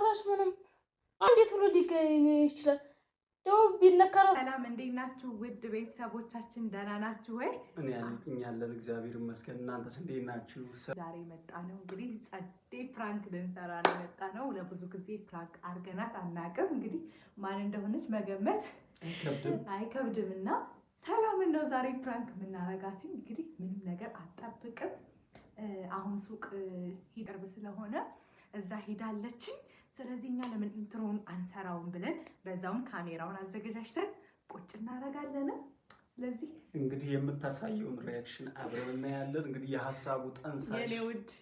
ጭራሽ ምንም እንዴት ብሎ ሊገኝ ይችላል? ደው ቢነከራ ሰላም እንዴት ናችሁ? ውድ ቤተሰቦቻችን ደህና ናችሁ ወይ? እኛ ያለን እግዚአብሔር ይመስገን። እናንተስ እንዴት ናችሁ? ዛሬ መጣ ነው እንግዲህ ጸዴ ፕራንክ ልንሰራ ነው መጣ ነው። ለብዙ ጊዜ ፕራንክ አርገናት አናውቅም። እንግዲህ ማን እንደሆነች መገመት አይከብድምና ሰላም ነው ዛሬ ፕራንክ የምናረጋት። እንግዲህ ምንም ነገር አጠብቅም። አሁን ሱቅ ሂደርብ ስለሆነ እዛ ሄዳለች። ስለዚህ እኛ ለምን ኢንትሮን አንሰራውን ብለን በዛውም ካሜራውን አዘጋጅተን ቁጭ እናረጋለን። ስለዚህ እንግዲህ የምታሳየውን ሪአክሽን አብረን እናያለን። እንግዲህ የሐሳቡ ጠንሳሽ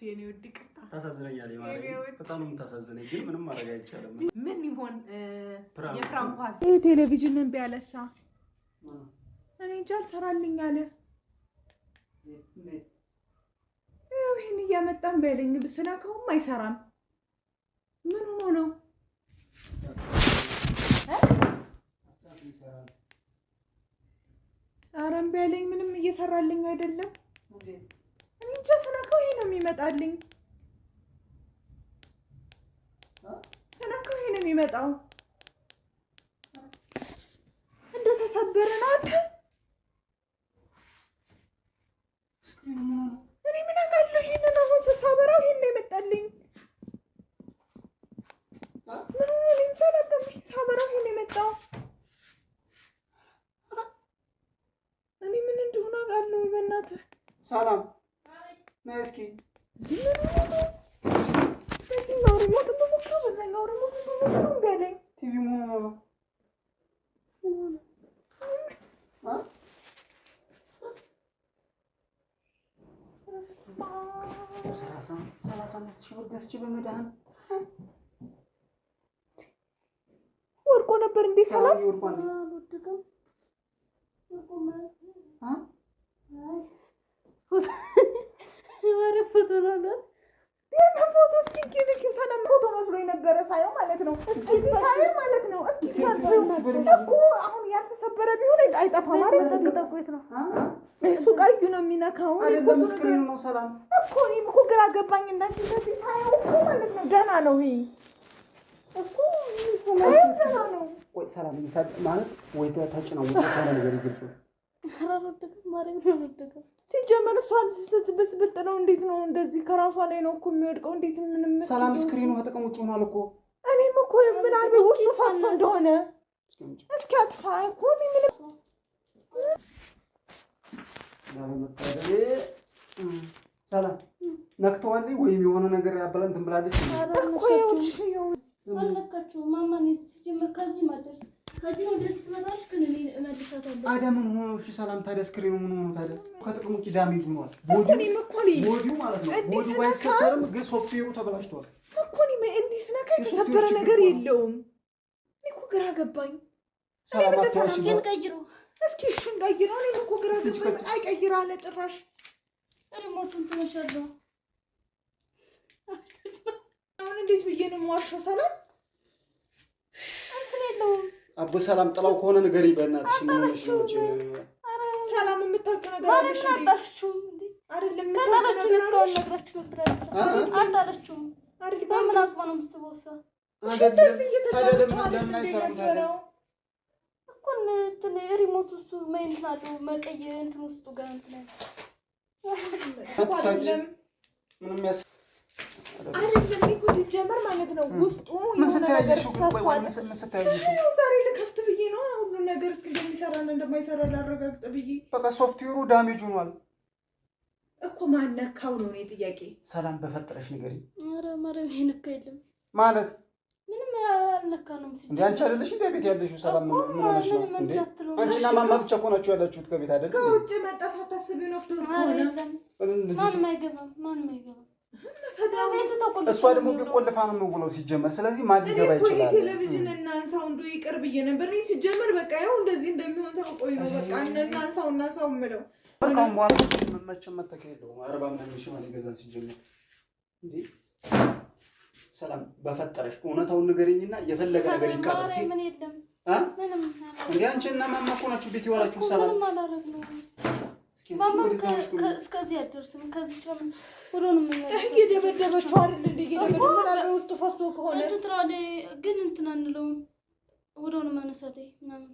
የኔ ውድ ይቅርታ ታሳዝነኛለች ማለት በጣም ነው የምታሳዝነኝ፣ ግን ምንም ማድረግ አይቻልም። ምን ይሆን የፍራንክ ኳስ ቴሌቪዥን እምቢ አለሳ እኔ እንጃ አልሰራልኝ አለ። ይሄን እያመጣን በለኝ ብስላከውም አይሰራም። ምን ሆኖ ነው? ኧረ እምቢ አለኝ። ምንም እየሰራልኝ አይደለም። እኔ እንጃ ስነካው ይሄ ነው የሚመጣልኝ። ስነካው ይሄ ነው የሚመጣው። እንደተሰበረ ነው። እኔ ምን አውቃለሁ? ይሄንን አሁን ስሳበራው ይሄን ነው የመጣልኝ። ምን ሆነ እንጃ አላውቅም። ሳበራው ይሄን የመጣው እኔ ምን እንደሆነ አውቃለሁ። በእናትህ ሰላም ነይ እስኪ። በዚህኛው ሪሞት ብሞክረው በዛኛው ሪሞት ብሞክረው እምቢ አለኝ። ቲቪ ምን ሆነ ነው? ሰላሳ አምስት ሺህ ብር ገዝቼ በመድኃኒት ወርቆ ነበር እንዴ? ሰላም ይወርቋል። አልወደቀም። ወሬ ፎቶ ነው የምን ፎቶ? እስኪ ኪው ሰላም ፎቶ መስሎኝ ነበረ ሳየው ማለት ነው። እስኪ ሳየው ማለት ነው። እስኪ እኮ አሁን ያልተሰበረ ቢሆን አይጠፋም አይደል? ተጠቆይት ነው እሱ ቀዩ ነው የሚነካው። አይደለም ስክሪኑ ነው። ሰላም እኮ እኔም እኮ ግራ ገባኝ። እንዳንቺ እንደዚህ ሳየው እኮ ማለት ነው ደህና ነው። ይሄ እኮ ደህና ነው። ወይ ሰላም ይሳድ ማለት ወይ ተጭነው ወጣ ነገር ይግልጹ። አላወደቀም ማረኝ አልወደቀም። ሲጀመር እሷን ስትብጥብጥ ነው። እንዴት ነው እንደዚህ ከራሷ ላይ ነው እኮ የሚወድቀው? እንዴት ምንም ሰላም ስክሪኑ ከጥቅም ውጭ ሆኗል እኮ። እኔም እኮ ምናልባት ውስጡ ፈሶ እንደሆነ እስኪ አጥፋ እኮ ምንም ሰላም ነክተዋል ወይም የሆነ ነገር ያበላን ትንብላለች እኮ ይኸው አለካችሁ ማማን ሲጀመር ከዚህ ማደርስ ከዚህ ወደ ስትመጣሽ ግን እኔ እመልሳታለሁ። አዳ ምን ሆኖ እሺ ሰላም ታዲያ ስክሪኑ ምን ሆኖ ታዲያ ከጥቅሙ ውጭ ዳሜጅ ሆኗል። ቦዲው ማለት ነው። ቦዲው ባይሰበርም ግን ሶፍትዌሩ ተበላሽቷል እኮ እኔ እንዲህ ስነካ የተሰበረ ነገር የለውም። እኔ እኮ ግራ ገባኝ። ሰላም አትዋሽ ግን ቀይሩ እስኪ እሺን ቀይረው። እኔ እኮ ግራ ገባኝ። አይቀይራ አለ ጭራሽ ሪሞቱን ትነሻለሁ። አሁን እንዴት ብዬ ነው የምዋሸው? ሰላም እንትን የለውም። አቦ ሰላም ጥላው ከሆነ ንገሪ በእናትሽ። ምን ሆነሽ ነው? ሰላም የምታውቂው ነገር አለሽ እንዴ? አልጣለችውም እንዴ? አይደለም ከጣለችው እስካሁን ነግራችሁ ነበር አይደል? አልጣለችውም አይደል? በምን አቅማ ነው የምትስበው እሷ? አይደለም ለምን አይሰራም ታዲያ? እኮ እንትን ሪሞቱ እሱ ምን አለው መቀየ እንትን ውስጡ ጋር እንትን አይደለም ምንም አይደለም እኮ ሲጀመር ማለት ነው። ውስጡ ምን ስታያየሽው? ወይ ምን ስታያየሽው? ዛሬ ልከፍት ብዬ ነው ሁሉ ነገር እስኪ እንደሚሰራና እንደማይሰራ ላረጋግጥ ብዬ። በቃ ሶፍትዌሩ ዳሜጅ ሆኗል እኮ። ማን ነካው ነው እኔ ጥያቄ። ሰላም በፈጠረሽ ንገሪ። ኧረ ማረም ይነካ የለም ማለት ምንም አልነካ ነው እንዴ? አንቺ አይደለሽ እንዴ ቤት ያለሽው? ሰላም ምን ሆነሽ ነው እንዴ? አንቺና ማማ ብቻ እኮ ናችሁ ያላችሁት ከቤት አይደል? ከውጭ መጣ ሳታስቢው ነው ፍቶት ሆነ። ማንም አይገባም። እሷ ደግሞ ቢቆልፋ ነው የምውለው ሲጀመር። ስለዚህ ማን ሊገባ ይችላል? ቴሌቪዥን እናንሳው እንዶ ይቅር ብዬ ነበር እኔ ሲጀመር። በቃ ያው እንደዚህ እንደሚሆን ታውቆይ ነው። በቃ እናንሳው የምለው በቃም በኋላ መቼም መተከለ የለውም። 40 ምናምን ሺህ ማለት ገዛን ሲጀመር እንዴ። ሰላም በፈጠረሽ እውነታውን ንገረኝና የፈለገ ነገር ይቃጠል ሲል ምን የለም ምንም እንዴ። አንቺና ማማ እኮ ናችሁ ቤት ይዋላችሁ። ሰላም ምንም አላረግነው። ማማ እስከዚህ አደርስም ከዚህ ጨም ሁሉንም እየደበደበችው አይደል እንዴ? እየደበደበ ውስጥ ፈሶ ከሆነ እንትራለ ግን እንትን አንለውም ወደውን ማነሳቴ ምናምን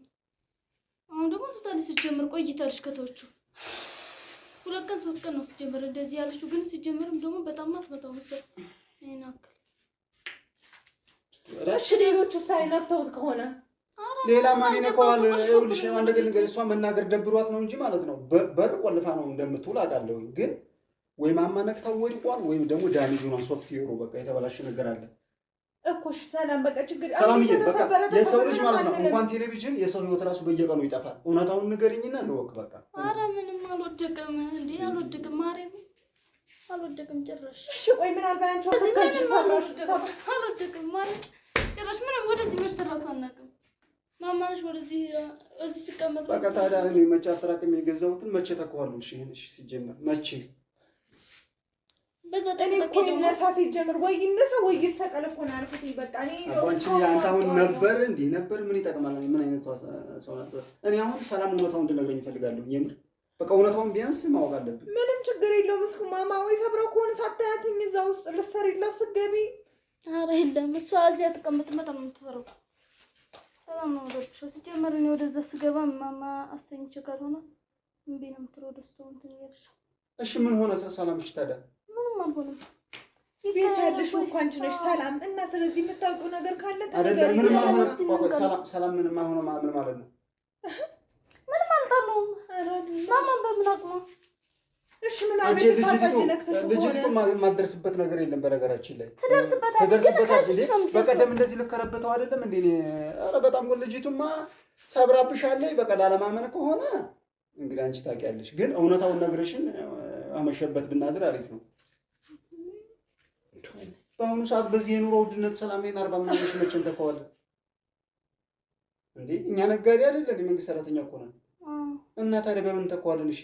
አሁን ደግሞ ተታዲስ ጀምር ቆይታልሽ ከተውቹ 2 ቀን 3 ቀን ነው ሲጀምር እንደዚህ ያለሽው ግን ሲጀምርም ደግሞ በጣም ማጥመጣው መሰል አይናክ እሺ ሌሎቹ ሳይነክተውት ከሆነ ሌላ ማን ይነካዋል? ይኸውልሽ አንድ ነገር እሷ መናገር ደብሯት ነው እንጂ ማለት ነው በር ቆልፋ ነው እንደምትውል አውቃለሁ። ግን ወይ ማማ ነክታው ወድቋል ወይም ደግሞ ዳሜጅ ሆኗል። ሶፍትዌሩ በቃ የተበላሸ ነገር አለ እኮ። እሺ ሰላም በቃ ችግር ሰላም በቃ የሰው ልጅ ማለት ነው እንኳን ቴሌቪዥን የሰው ህይወት ራሱ በየቀኑ ይጠፋል። እውነታውን ንገሪኝና ልወቅ በቃ። ኧረ ምንም አልወደቀም እንዴ አልወደቀም ማርያም አልወደቀም ጭራሽ። እሺ ቆይ ምን አልባ አንቺ ወሰከች አልወደቀም ማርያም ጭራሽ ምንም ወደዚህ መተራሱ አናውቅም። ማማንሽ ወደዚህ እዚህ ተቀመጥ በቃ። ታዲያ እኔ መቼ አጠራቅም የገዛሁትን መቼ ተኳሉ? እሺ እሺ ሲጀመር መቼ በዛ እኔ እኮ ይነሳ ሲጀምር ወይ ይነሳ ወይ ይሰቀል እኮ ነው ያልኩት። በቃ እኔ አንቺ አንተ አሁን ነበር እንዴ ነበር ምን ይጠቅማል? ምን አይነት ሰው ነበር? እኔ አሁን ሰላም እውነታውን እንድነግረኝ እፈልጋለሁ። የምር በቃ እውነታውን ቢያንስ ማወቅ አለብን። ምንም ችግር የለውም። እስኩ ማማ ወይ ሰብረው ከሆነ ሳታያትኝ እዛ ውስጥ ልትሰሪላት ስትገቢ። ኧረ የለም እሷ እዚያ ተቀመጥ በጣም ነው የምትፈረው። ሰላም ነው ወደሽ ሲጀመር እኔ ወደዛ ስገባ ማማ አስተኝቼ ካልሆነ እምቢ ነው የምትለው ደስታው እንትን ይልሽ። እሺ ምን ሆነ ሰላም? እሺ ታዲያ ምንም አልሆነም። ቤት ያለሽ እኮ አንቺ ነሽ ሰላም። እና ስለዚህ የምታውቂው ነገር ካለ አይደለም ምንም አልሆነ። ሰላም ምንም አልሆነ ምን ማለት ነው? ምንም አልታለውም። ማማ በምን አቅማ? እሺ ምን አቤት ልጅቱ ማደርስበት ነገር የለም። በነገራችን ላይ ትደርስበታለች። በቀደም እንደዚህ ልከረበተው አይደለም እንዴ? ኧረ በጣም ልጅቱማ ሰብራብሻለች። በቃ ላለማመን ከሆነ እንግዲህ አንቺ ታውቂያለሽ። ግን እውነታውን ነግረሽን አመሸበት ብናድር አሪፍ ነው። በአሁኑ ሰዓት በዚህ የኑሮ ውድነት ሰላም 40 ምናምን ሺህ መቼም ተከዋለ እንዴ? እኛ ነጋዴ አይደለን የመንግስት ሰራተኛ እኮ ነን። እና ታዲያ በምን ተከዋለን? እሺ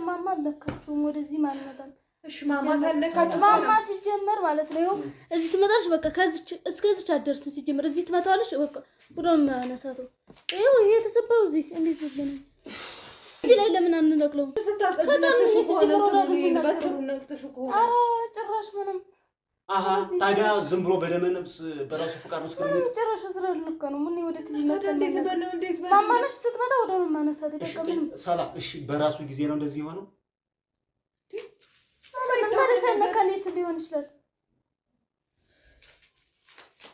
ማማ አለካችሁም ወደዚህ ማንመጣም። እሺ ማማ ታለካችሁ ማማ ሲጀመር ማለት ነው እዚህ ትመጣለሽ። በቃ ከዚህ እስከዚህ አደርስም ሲጀመር እዚህ ትመጣለሽ። በቃ ወደም ማነሳተው ይሄው ይሄ ተሰበረው እዚህ እንዴት ዝም ነው እዚህ ላይ ለምን አንነቅለው? ስታጸድነሽ ከሆነ በጥሩ ነቅተሽ ከሆነ ጭራሽ ምንም አሃ ታዲያ ዝም ብሎ በደመ ነፍስ በራሱ ፍቃድ ነው ስክሪን ጭራሽ አስራል ልክ ነው። ምን ወደ ቲቪ መጣ እንዴት በለው እንዴት በለው ማማነሽ ስትመጣ ወደው ማነሳት ይደቀም ሰላም። እሺ በራሱ ጊዜ ነው እንደዚህ የሆነው? ታዲያ ሳይነካ እንዴት ሊሆን ይችላል?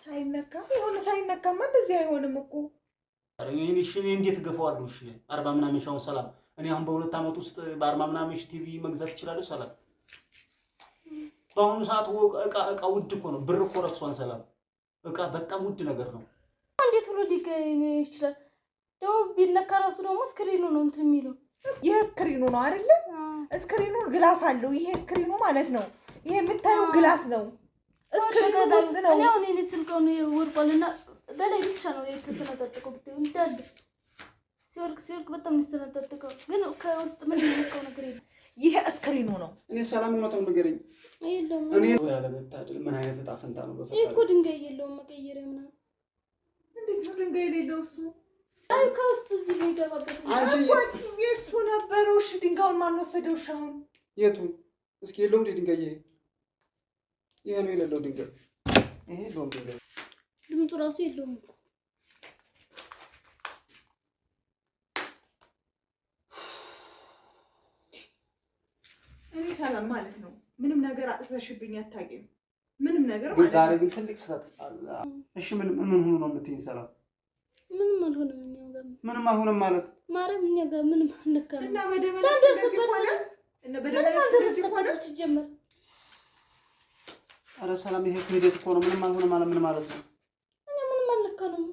ሳይነካ የሆነ ሳይነካማ እንደዚህ አይሆንም እኮ። እሺ እንዴት ገፋዋለሁ? እሺ 40 ምናምን ሻውን ሰላም። እኔ አሁን በ2 አመት ውስጥ በ40 ምናምን ቲቪ መግዛት እችላለሁ ሰላም። በአሁኑ ሰዓት እቃ ውድ እኮ ነው። ብር እኮ ረክሷን ሰላም። እቃ በጣም ውድ ነገር ነው። እንዴት ብሎ ሊገኝ ይችላል? ደግሞ ቢነካ ራሱ ደግሞ ስክሪኑ ነው እንትን የሚለው። ይሄ ስክሪኑ ነው አይደለ? ስክሪኑ ግላስ አለው። ይሄ ስክሪኑ ማለት ነው። ይሄ የምታየው ግላስ ነው። ስክሪኑ ውስጥ ነው። እኔ አሁን እኔ ስልከው ነው ወርቋልና በላይ ብቻ ነው የተሰነጣጠቀው። ብታይ እንዳለ ሲወርቅ በጣም የተሰነጣጠቀው ግን ከውስጥ ምን የሚነካው ነገር የለም። ይሄ ስክሪኑ ነው። እኔ ሰላም እውነታውን ንገረኝ። አይደለም እኔ ያለመታደል ምን አይነት እጣ ፈንታ ነው? በፈጣሪ እኮ ድንጋይ የለውም መቀየሪያ ምናምን። እንዴት ነው ድንጋይ የሌለው እሱ? አይ ከውስጥ እዚህ ነው የገባበት። አንቺ የእሱ ነበረው። እሺ ድንጋዩን ማን ወሰደው? ሻውን የቱ? እስኪ የለውም ድንጋይ። ይሄ ነው የሌለው ድንጋይ። ይሄ የለውም ድንጋይ። ድምፁ ራሱ የለውም እኮ። እኔ ሰላም ማለት ነው ምንም ነገር አጥተሽብኝ አታውቂም። ምንም ነገር ማለት ነው። ዛሬ ግን ትልቅ ስህተት አለ። እሺ ምን ሆኖ ነው የምትይኝ ሰላም? ምንም አልሆነም። እኛ ጋር ምንም አልሆነም ማለት ማርያም እኛ ጋር ምንም አልነካም። እና በደመነስ እንደዚህ ሆነ እና በደመነስ እንደዚህ ሆነ ሲጀመር። ኧረ ሰላም ይሄ ክህደት እኮ ነው። ምንም አልሆነም ማለት ምን ማለት ነው? እኛ ምንም አልነካንም።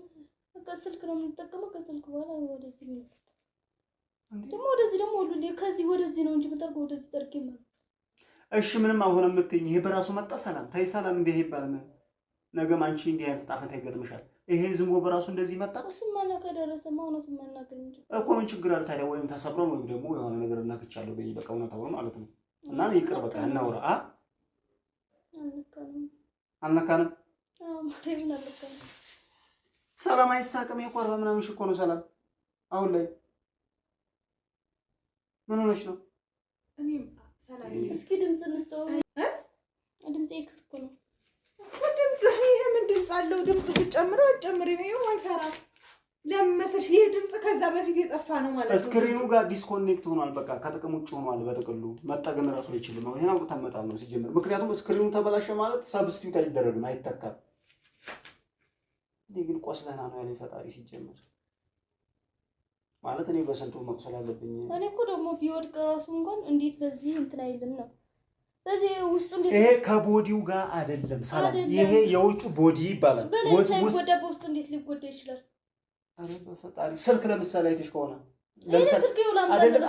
በቃ ስልክ ነው የምንጠቀመው። ከስልክ በኋላ ወደዚህ ነው ደግሞ ወደዚህ ደግሞ ሁሉ ከዚህ ወደዚህ ነው እንጂ በጠርጎ ወደዚህ ጠርጌ ማለት። እሺ ምንም አልሆነም የምትይኝ ይሄ በራሱ መጣ ሰላም። ታይ ሰላም እንደ ይባል ነገም አንቺ እንዲህ አይነት ጣፈታ ይገጥምሻል። ይሄ ዝም ብሎ በራሱ እንደዚህ መጣ። እሱም ማና ከደረሰማ እውነቱን መናገር እንጂ እኮ ምን ችግር አለ ታዲያ? ወይም ተሰብሮን ወይም ደግሞ የሆነ ነገር እናክቻለሁ በይ በቃ እውነታውን ማለት ነው። እና ነው ይቅር በቃ እናውራ። አልነካንም። ማርያምን አልነካንም። ሰላም አይሳቅም። ይሄ 40 ምናምን ሺህ እኮ ነው ሰላም። አሁን ላይ ምን ሆነሽ ነው? እኔ ሰላም እስኪ ድምጽ እንስተው። ድምጽ ኤክስ አለው። ድምፅ ብትጨምረው አትጨምሪው ይኸው አይሰራም። ለምን መሰለሽ ይሄ ድምፅ ከዛ በፊት የጠፋ ነው ማለት ነው። ስክሪኑ ጋር ዲስኮኔክት ሆኗል። በቃ ከጥቅም ውጭ ሆኗል። በጥቅሉ መጠገን ራሱ አይችልም። ይሄን አውቀን መጣል ነው ሲጀምር። ምክንያቱም ስክሪኑ ተበላሸ ማለት ሰብስቲዩት አይደረግም፣ አይተካም። ግን ቆስለና ነው ያለኝ ፈጣሪ ሲጀምር ማለት እኔ በሰንቱ መቁሰል አለብኝ። እኔ እኮ ደግሞ ቢወድቅ ራሱ እንኳን እንዴት በዚህ እንትን አይልም ነው በዚህ ውስጡ እንዴት ይሄ ከቦዲው ጋር አይደለም ሰላም፣ ይሄ የውጭ ቦዲ ይባላል። ውስጥ በውስጥ እንዴት ሊጎዳ ይችላል? አረ በፈጣሪ ስልክ ለምሳሌ አይተሽ ከሆነ ለምሳሌ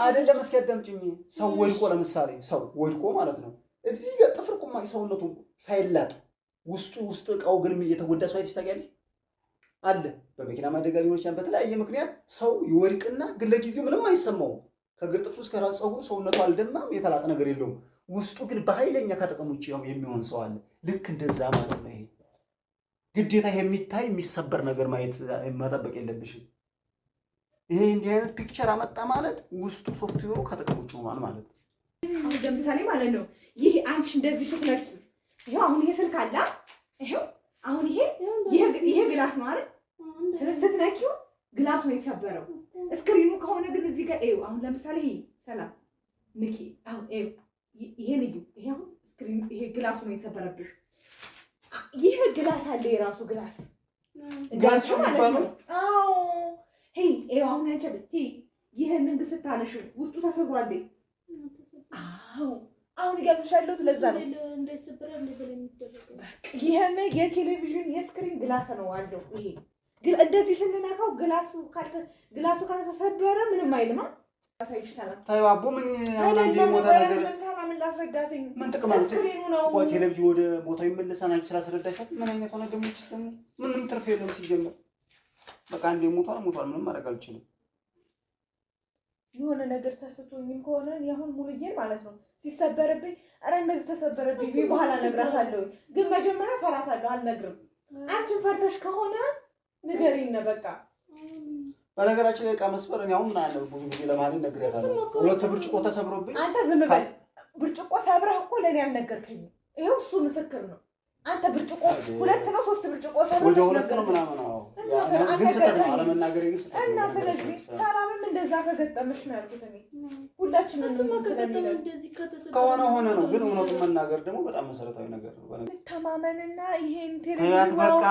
አይደለም እስኪ አዳምጪኝ። ሰው ወድቆ ለምሳሌ ሰው ወድቆ ማለት ነው እዚህ ጋር ጥፍር ቁማ ሰውነቱ ሳይላጥ ውስጥ እቃው ግን እየተጎዳ ሰው አይተሽ ታውቂያለሽ? አለ በመኪና አደጋ ሊሆን ይችላል። በተለያየ ምክንያት ሰው ይወድቅና ግን ለጊዜው ምንም አይሰማውም። ከእግር ጥፍሩ እስከ ራስ ፀጉሩ ሰውነቱ አልደማም፣ የተላጠ ነገር የለውም። ውስጡ ግን በኃይለኛ ከጥቅም ውጭ የሚሆን ሰው አለ። ልክ እንደዛ ማለት ነው። ይሄ ግዴታ የሚታይ የሚሰበር ነገር ማየት መጠበቅ የለብሽም። ይሄ እንዲህ አይነት ፒክቸር አመጣ ማለት ውስጡ ሶፍትዌሩ ከጥቅም ውጭ ሆኗል ማለት ነው። ለምሳሌ ማለት ነው ይሄ አንቺ እንደዚህ ስትነቂ ይሄው አሁን ይሄ ስልክ አለ ይሄው አሁን ይሄ ግላስ ነው አይደል? ስለዚህ ስትነኪው ግላሱ ነው የተሰበረው። ስክሪኑ ከሆነ ግን እዚህ ጋር ይሄው አሁን ለምሳሌ ይሄ ሰላም ንኪ አሁን ይሄ ልዩ ይሄ አሁን ስክሪኑ ይሄ ግላሱ ነው የተሰበረብሽ። ይሄ ግላስ አለ የራሱ ግላስ ማለት ነው። አዎ ይሄው አሁን አንቺ ይሄንን ስታነሺ ውስጡ ተሰብሯል። አዎ አሁን ይገብሻለሁ። ለዛ ነው ይሄን የቴሌቪዥን የስክሪን ግላስ ነው አለው። ይሄ ግን እንደዚህ ስንነካው ግላሱ ካልተሰበረ ምንም አይልማ። አሳይሽ ሰላም ታይዋቡ ምን አሁን አንዴ ሞታ ነገር ምን ላስረዳትኝ? ምን ጥቅም አለው? ስክሪኑ ነው ቴሌቪዥን ወደ ቦታው ይመለሳል። አንቺ ስላስረዳሻት ምን አይነት ሆነ ደግሞ ሲስተም ምንም ትርፍ የለውም ሲጀምር። በቃ አንዴ ሞቷል ምንም ማድረግ አልችልም። የሆነ ነገር ተስቶኝም ከሆነ ያሁን ሙሉዬ ማለት ነው ሲሰበርብኝ አረ እንደዚህ ተሰበረብኝ በኋላ እነግራታለሁ። ግን መጀመሪያ ፈራታለሁ፣ አልነግርም። አንቺን ፈርተሽ ከሆነ ንገሪኝ ነው በቃ። በነገራችን ላይ ዕቃ መስበር እኔ አሁን ምን አለ ብዙ ጊዜ ለማለት ነግሬያታለሁ። ሁለት ብርጭቆ ተሰብሮብኝ አንተ ዝም በል። ብርጭቆ ሰብረህ እኮ ለኔ አልነገርከኝም። ይሄው እሱ ምስክር ነው። አንተ ብርጭቆ ሁለት ነው ሶስት ብርጭቆ ሰብረህ ወደ ሁለት ነው ምናምን ነው ግን ስህተት ነው አለመናገር ግን ስህተት ነው። እና ስለዚህ ሰላምም እንደዛ ከገጠመሽ ነው ያልኩት እኔ ሁላችንም ከሆነ ሆነ ነው። ግን እውነቱን መናገር ደግሞ በጣም መሰረታዊ ነገር ነው። በነገር ተማመንና ይሄን ታያት በቃ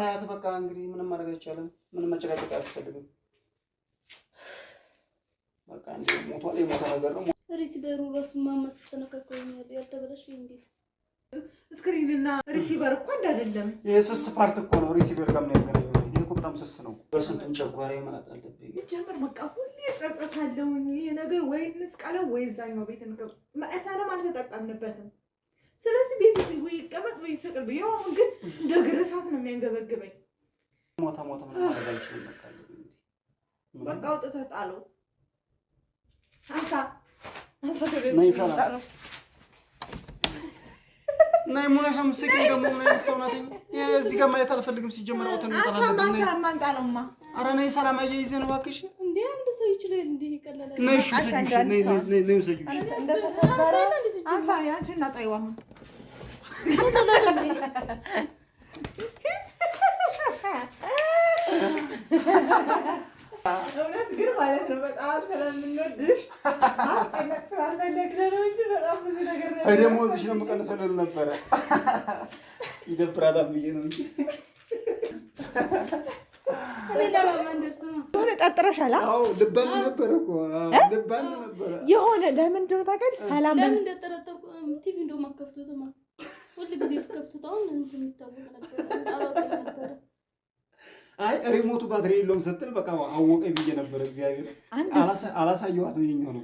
ታያት በቃ እንግዲህ ምንም ማድረግ አይቻልም። ምንም መጨቃጨቅ አያስፈልግም። በቃ እንዴ ሞቷል። የሞተ ነገር ነው። ሪሲቨሩ ራሱ ማማስ ተነካከውኛል። ያልተበላሽ እንዴ ስክሪንና ሪሲቨር እኮ አይደለም። የስስ ፓርት እኮ ነው። ሪሲቨር ጋር ምን ያገናኘው? ይሄ እኮ በጣም ስስ ነው። በስንቱን ጨጓራ ይመላጥ አለብኝ። ጀመር በቃ ሁሌ ጸጸታለሁ። ይሄ ነገር ወይ እንስቃለው ወይ እዛኛው ቤት እንገብ ማእታለም አልተጠቀምንበትም። ስለዚህ ቤት ወይ ይቀመጥ ወይ ይሰቅል። አሁን ግን እንደ ግርሳት ነው የሚያንገበግበኝ። ሞታ ምን ማድረግ አልችልም። በቃ አውጥተህ ጣለው። አንሳ ነይ ሰላም ናይ ሙናሽ አምስት ደግሞ ናይ ሰው ናት። እዚህ ጋር ማየት አልፈልግም። ሲጀመር ወተን ተላልፈን ነው ማንጣለውማ። ኧረ ነይ ሰላም አያይዘን እባክሽ። እንዴ አንድ ሰው ይችላል እንዴ ይቀላል። ነይ ነይ ሰጁ እንደተሰበረ አንሳ ያንቺና ጣይዋ እውነት ግን ማለት ነው በጣም ስለምንወድሽ ማስቀመጥ ስላልፈለግን ነው እንጂ በጣም ብዙ ነገር ነው። ደግሞ እዚህ ነው የምቀንሰው ልል ነበረ። ይደብራታል ብዬ ነው እንጂ የሆነ ጠጥረሻል። አዎ ልባል ነበረ እኮ ልባል ነበረ። የሆነ ለምን እንደሆነ ታውቂያለሽ? ሰላም ለምን እንደተረጠቁ ቲቪ እንደውም አከፍቱትማ ሁሉ ጊዜ ተከፍቱት። አሁን እንትን ይታወቅ ነበር። አይ ሪሞቱ ባትሪ የለውም ስትል በቃ አወቀኝ ብዬ ነበር። እግዚአብሔር አላሳየኋትም። ይኸኛው ነው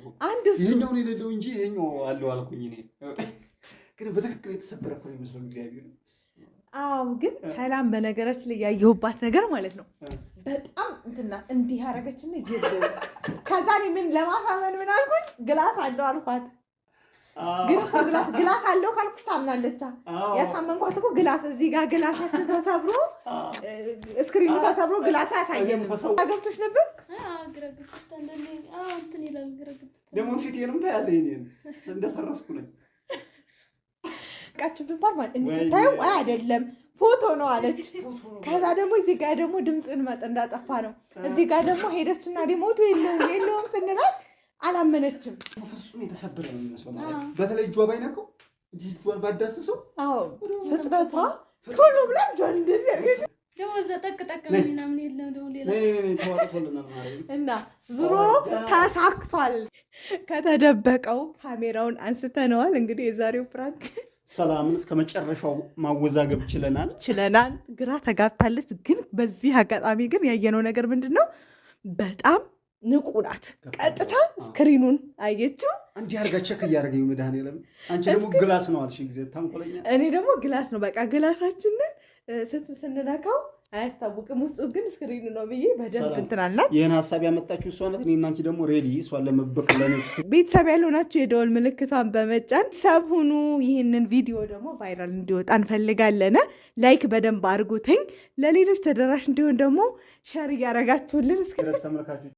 ይኸኛው ነው የሌለው እንጂ ይኸኛው አለው አልኩኝ እኔ። ግን በትክክል የተሰበረ እኮ የሚመስለው እግዚአብሔር። አዎ ግን ሰላም በነገራችን ላይ ያየሁባት ነገር ማለት ነው በጣም እንትና እንዲህ አደረገችና ይጀምሩ። ከዛ እኔ ምን ለማሳመን ምን አልኩኝ ግላስ አለው አልኳት። ግን ግላስ አለው ካልኩሽ ታምናለች። ያሳመንኳት እኮ ግላስ እዚህ ጋር ግላሳችን ተሰብሮ ስክሪኑ ተሰብሮ ግላስ ያሳየን ገብቶሽ ነበር። ደግሞ ፊቴንም ታያለህ እኔን እንደሰረስኩ ነኝ። ቃችሁ ብንባል ማለት እንታየው አይደለም ፎቶ ነው አለች። ከዛ ደግሞ እዚህ ጋር ደግሞ ድምፅን መጥ እንዳጠፋ ነው። እዚህ ጋር ደግሞ ሄደችና ሪሞቱ የለውም ስንላት አላመነችም። ፍጹም የተሰበረ ነው የሚመስለው ማለት በተለይ እጇ ባይነካው እጇን ባዳስሰው ፍጥረቷ ቶሎ ብላ እጇን እንደዚህ አድርገች ደግሞ እዛ ጠቅ ምናምን የለም ደግሞ ሌላ እና ዙሮ ተሳክቷል። ከተደበቀው ካሜራውን አንስተነዋል። እንግዲህ የዛሬው ፕራንክ ሰላምን እስከ መጨረሻው ማወዛገብ ችለናል። ግራ ተጋብታለች። ግን በዚህ አጋጣሚ ግን ያየነው ነገር ምንድን ነው? በጣም ንቁ ናት። ቀጥታ ስክሪኑን አየችው። እንዲህ አድርጋ ቸክ እያደረገኝ መድኃኒዓለም። አንቺ ደግሞ ግላስ ነው አልሽ ጊዜ ታንኮለኛ። እኔ ደግሞ ግላስ ነው በቃ ግላሳችንን ስንነካው አያስታውቅም፣ ውስጡ ግን ስክሪኑ ነው ብዬ በደንብ እንትናልና ይህን ሀሳብ ያመጣችሁ እሷ ናት። እኔና አንቺ ደግሞ ሬዲ እሷን ለመበቀል ለኔክስት ቤተሰብ ያልሆናችሁ የደወል ምልክቷን በመጫን ሰብ ሁኑ። ይህንን ቪዲዮ ደግሞ ቫይራል እንዲወጣ እንፈልጋለን። ላይክ በደንብ አድርጉትኝ። ለሌሎች ተደራሽ እንዲሆን ደግሞ ሸር እያደረጋችሁልን ተመልካቾች